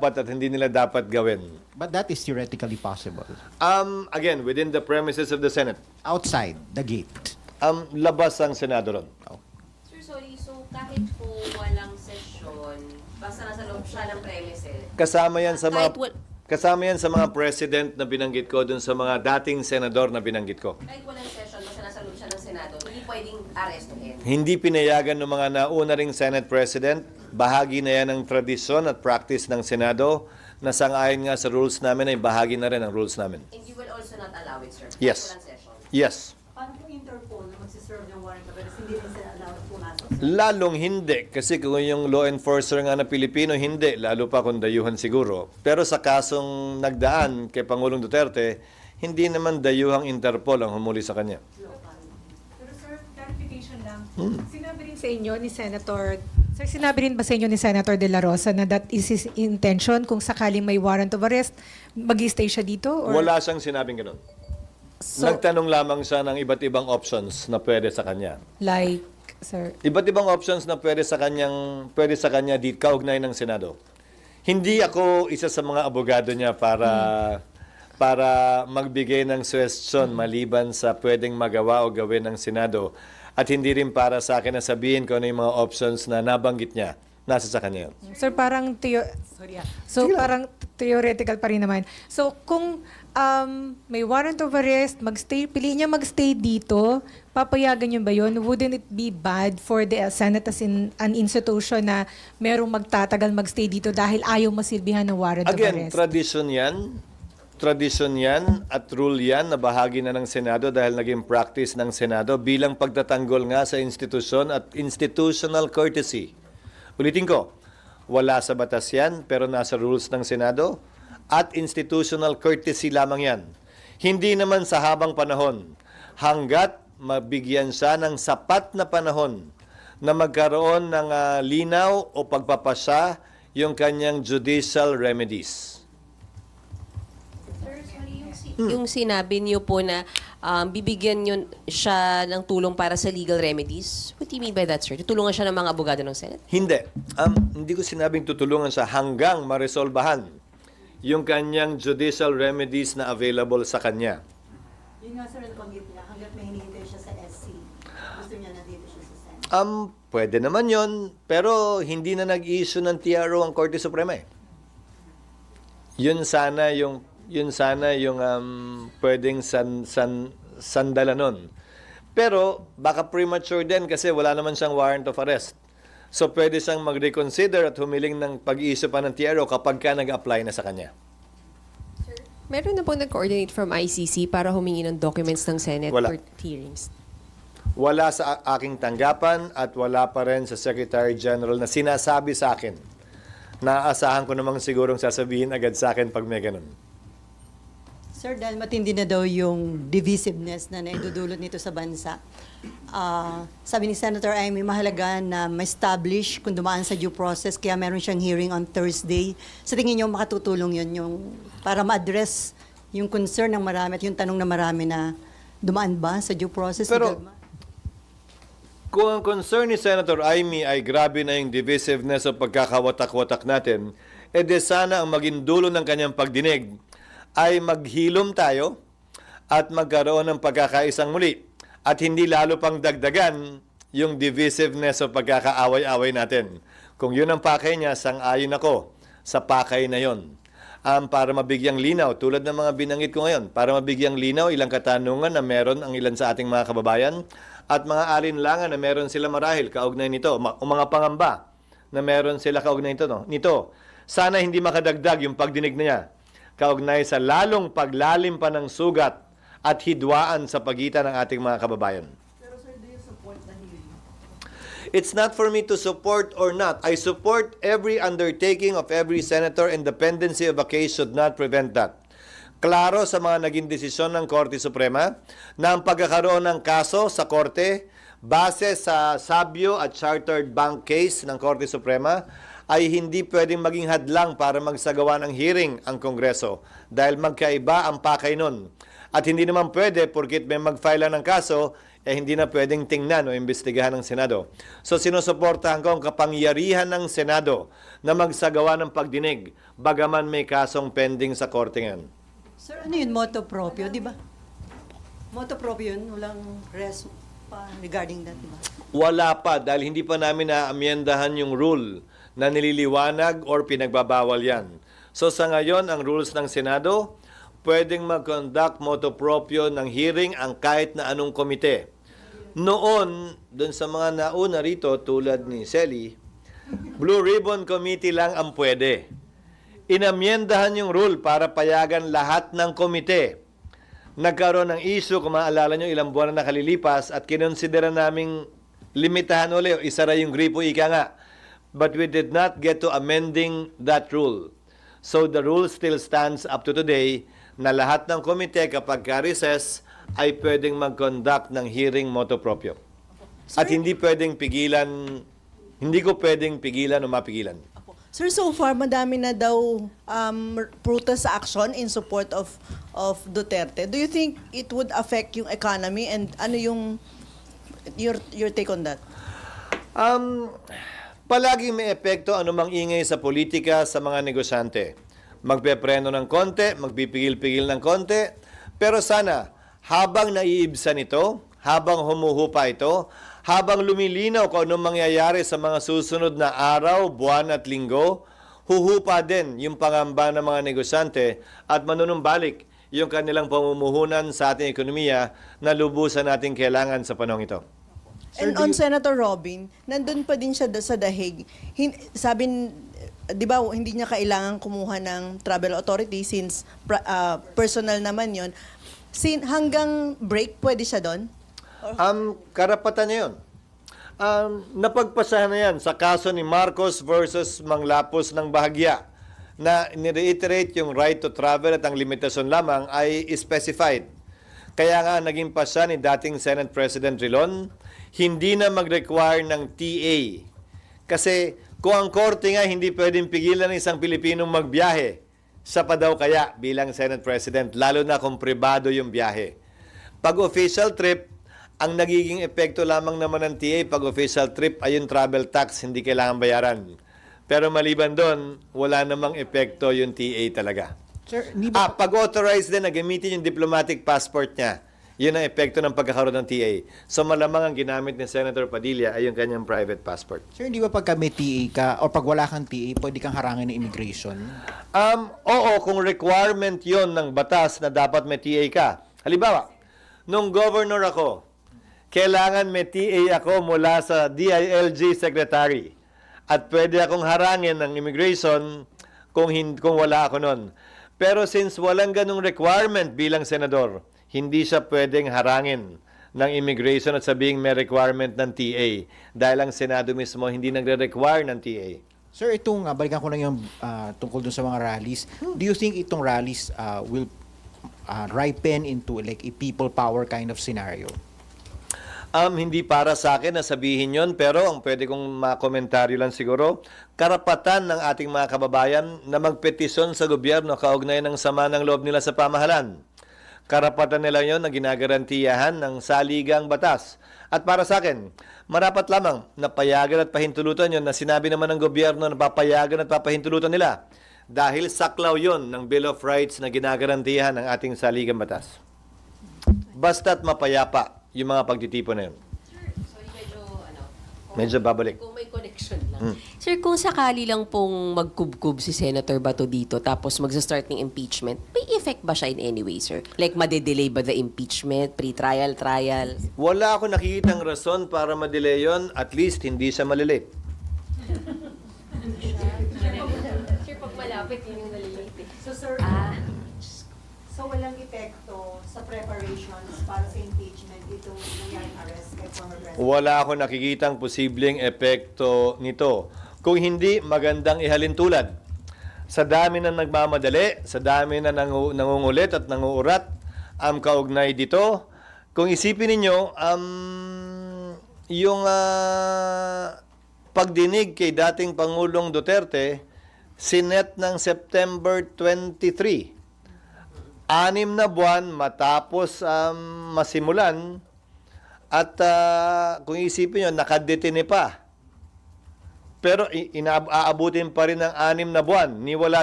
at hindi nila dapat gawin. But that is theoretically possible. Again, within the premises of the Senate, Outside the gate. labas ang Senado ron. Sir, sorry. So, kahit po walang session, basta nasa loob siya ng premises, Kasama yan sa mga Kahit wal- kasama yan sa mga president na binanggit ko dun sa mga dating senador na binanggit ko. kahit walang session, basta nasa loob siya ng Senado, hindi pwedeng arestuhin. Hindi pinayagan ng mga nauna ring Senate President. Bahagi na yan ng tradisyon at practice ng Senado na sang-ayon nga sa rules namin ay bahagi na rin ang rules namin. And you will also not allow it, sir? Yes. Walang session? Yes. Paano po Interpol na magsiserve ng warrant of arrest? Hindi rin sila allowed pumasok. Lalong hindi. Kasi kung yung law enforcer nga na Pilipino, hindi. Lalo pa kung dayuhan siguro. Pero sa kasong nagdaan kay Pangulong Duterte, hindi naman dayuhang Interpol ang humuli sa kanya. Pero sir, clarification lang. Sinabi rin sa inyo ni sinabi rin ba sa inyo ni Senator De La Rosa na that is his intention kung sakaling may warrant of arrest, mag-stay siya dito? Or? Wala siyang sinabing ganun. So, Nagtanong lamang siya ng iba't ibang options na pwede sa kanya. like, sir, Iba't ibang options na pwede sa kanya di kaugnay ng Senado. Hindi ako isa sa mga abogado niya para magbigay ng suggestion maliban sa pwedeng magawa o gawin ng Senado. At hindi rin para sa akin na sabihin ko ano yung mga options na nabanggit niya. Nasa sa kanya yun. sir, parang parang theoretical pa rin naman. So, kung may warrant of arrest, piliin niya magstay dito, papayagan niyo ba yun? Wouldn't it be bad for the Senate as in an institution na merong magtatagal magstay dito dahil ayaw masilbihan ng warrant of Again, arrest? tradisyon yan at rule yan na bahagi na ng Senado dahil naging practice ng Senado bilang pagtatanggol nga sa institusyon at institutional courtesy. Ulitin ko, wala sa batas yan pero nasa rules ng Senado at institutional courtesy lamang yan. Hindi naman sa habang panahon hanggat mabigyan siya ng sapat na panahon na magkaroon ng linaw o pagpapasya yung kanyang judicial remedies. Sir, sorry, yung sinabi niyo po na bibigyan niyo siya ng tulong para sa legal remedies. What do you mean by that, sir? Tutulungan siya ng mga abogado ng Senate? Hindi. Hindi ko sinabing tutulungan siya hanggang maresolbahan yung kanyang judicial remedies na available sa kanya. Yun nga sir, nabanggit niya, hanggat may hinihintay siya sa SC. Gusto niya na dito siya sa Senate. Pwede naman yon, pero hindi na nag-issue ng TRO ang Korte Suprema eh. Yun sana yung pwedeng sandala nun. Pero baka premature din kasi wala naman siyang warrant of arrest. So pwede siyang mag-reconsider at humiling ng pag-issue pa ng TRO kapag ka nag-apply na sa kanya. Meron na po nag-coordinate from ICC para humingi ng documents ng Senate Wala. for hearings. Wala sa aking tanggapan at wala pa rin sa Secretary General na sinasabi sa akin. Naaasahan ko namang sigurong sasabihin agad sa akin pag may ganun. Sir, dahil matindi na daw yung divisiveness na naidudulot nito sa bansa, sabi ni Senator Amy, mahalaga na ma-establish kung dumaan sa due process, kaya meron siyang hearing on Thursday. Sa tingin niyo, makatutulong yun yung, para ma-address yung concern ng marami at yung tanong ng marami na dumaan ba sa due process? Pero, kung ang concern ni Senator Amy ay grabe na yung divisiveness o pagkakawatak-watak natin, edi sana ang maging dulo ng kanyang pagdinig ay maghilom tayo at magkaroon ng pagkakaisang muli at hindi lalo pang dagdagan yung divisiveness o pagkakaaway-away natin. Kung yun ang pakay niya, sang-ayon ako sa pakay na yon. Para mabigyang linaw, tulad ng mga binanggit ko ngayon, para mabigyang linaw ilang katanungan na meron ang ilan sa ating mga kababayan at mga alinlangan na meron sila marahil kaugnay nito, o mga pangamba na meron sila kaugnay nito. Sana hindi makadagdag yung pagdinig na niya kaugnay sa lalong paglalim pa ng sugat at hidwaan sa pagitan ng ating mga kababayan. Pero sir, do you support the hearing? It's not for me to support or not. I support every undertaking of every senator, and dependency of a case should not prevent that. Klaro sa mga naging desisyon ng Korte Suprema na ang pagkakaroon ng kaso sa Korte base sa Sabio at Chartered Bank case ng Korte Suprema ay hindi pwedeng maging hadlang para magsagawa ng hearing ang Kongreso dahil magkaiba ang pakay nun. At hindi naman pwede, porkit may mag-file lang ng kaso, hindi na pwedeng tingnan o imbestigahan ng Senado. So sinusuportahan ko ang kapangyarihan ng Senado na magsagawa ng pagdinig, bagaman may kasong pending sa korte ngayon. Sir, ano yun? Moto proprio, di ba? Moto proprio yun, walang res pa regarding that, di ba? Wala pa dahil hindi pa namin naamyendahan yung rule na nililiwanag or pinagbabawal yan. So sa ngayon, ang rules ng Senado, pwedeng mag-conduct motu proprio ng hearing ang kahit na anong komite. Noon, dun sa mga nauna rito, tulad ni Selly, Blue Ribbon Committee lang ang pwede. Inamyendahan yung rule para payagan lahat ng komite. Nagkaroon ng issue, kung maalala nyo, ilang buwan na nakalilipas at kinonsidera naming limitahan ulit, isara yung gripo, ika nga. But we did not get to amending that rule. So the rule still stands up to today na lahat ng komite kapag ka-recess ay pwedeng mag-conduct ng hearing motu proprio. At hindi pwedeng pigilan, hindi ko pwedeng pigilan o mapigilan. Sir, so far madami na daw protest action in support of Duterte. Do you think it would affect yung economy, and ano yung your take on that? Palaging may epekto anumang ingay sa politika sa mga negosyante. Magpepreno ng konti, magpipigil-pigil ng konti, pero sana habang naiibsan ito, habang humuhupa ito, habang lumilinaw kung anong mangyayari sa mga susunod na araw, buwan at linggo, huhupa din yung pangamba ng mga negosyante at manunumbalik yung kanilang pamumuhunan sa ating ekonomiya na lubusan nating kailangan sa panahong ito. And on Senator Robin, nandun pa din siya sa dahig. Sabi, di ba, hindi niya kailangan kumuha ng travel authority since personal naman yon. Hanggang break, pwede siya doon? Karapatan niya yun. Napagpasahan na yan sa kaso ni Marcos versus Manglapos ng Bahagya na nireiterate yung right to travel at ang limitasyon lamang ay specified. Kaya nga naging pasya ni dating Senate President Rilon, hindi na mag-require ng TA. Kasi kung ang korte nga hindi pwedeng pigilan ng isang Pilipinong magbiyahe, sa pa daw kaya bilang Senate President, lalo na kung pribado yung biyahe. Pag official trip, ang nagiging epekto lamang naman ng TA pag official trip ay yung travel tax, hindi kailangan bayaran. Pero maliban doon, wala namang epekto yung TA talaga. Sir, hindi ba... Pag-authorize din na gamitin yung diplomatic passport niya, yun ang epekto ng pagkakaroon ng TA. So malamang ang ginamit ni Senator Padilla ay yung kanyang private passport. Sir, hindi ba pagka may TA ka, o pag wala kang TA, pwede kang harangin ng immigration? Oo, kung requirement yon ng batas na dapat may TA ka. Halimbawa, nung governor ako, kailangan may TA ako mula sa DILG secretary. At pwede akong harangin ng immigration kung wala ako nun. Pero since walang ganung requirement bilang senador, hindi siya pwedeng harangin ng immigration at sabihing may requirement ng TA. Dahil ang Senado mismo hindi nagre-require ng TA. Sir, itong, balikan ko lang yung tungkol dun sa mga rallies. Do you think itong rallies will ripen into like a people power kind of scenario? Hindi para sa akin na sabihin yon, pero ang pwede kong makomentaryo lang siguro, karapatan ng ating mga kababayan na magpetisyon sa gobyerno kaugnay ng sama ng loob nila sa pamahalan. Karapatan nila yon na ginagarantiyahan ng saligang batas. At para sa akin, marapat lamang na payagan at pahintulutan yon na sinabi naman ng gobyerno na papayagan at papahintulutan nila. Dahil saklaw yon ng Bill of Rights na ginagarantiyahan ng ating saligang batas. Basta't mapayapa yung mga pagtitipon na yun. Sorry, Medyo babalik. kung may connection lang. Sir, kung sakali lang pong magkubkub si Senator Bato dito tapos magsa-start ng impeachment, may effect ba siya in any way, sir? Like, madedelay ba the impeachment, pre-trial, trial? Wala ako nakikitang rason para madelay yun, at least hindi siya malilate. Sir, pag malapit, yun yung nalilate. So, sir, so walang epekto sa preparations para sa impeachment itong nangyaring arrest kay former President? Wala ako nakikitang posibleng epekto nito. Kung hindi, magandang ihalin tulad. Sa dami na nagmamadali, sa dami na nangungulit at nanguurat, kaugnay dito, kung isipin ninyo, yung pagdinig kay dating Pangulong Duterte, sinet ng September 23. 6 na buwan matapos masimulan at kung isipin nyo, nakadetine pa. Pero aabutin pa rin ng 6 na buwan. Niwala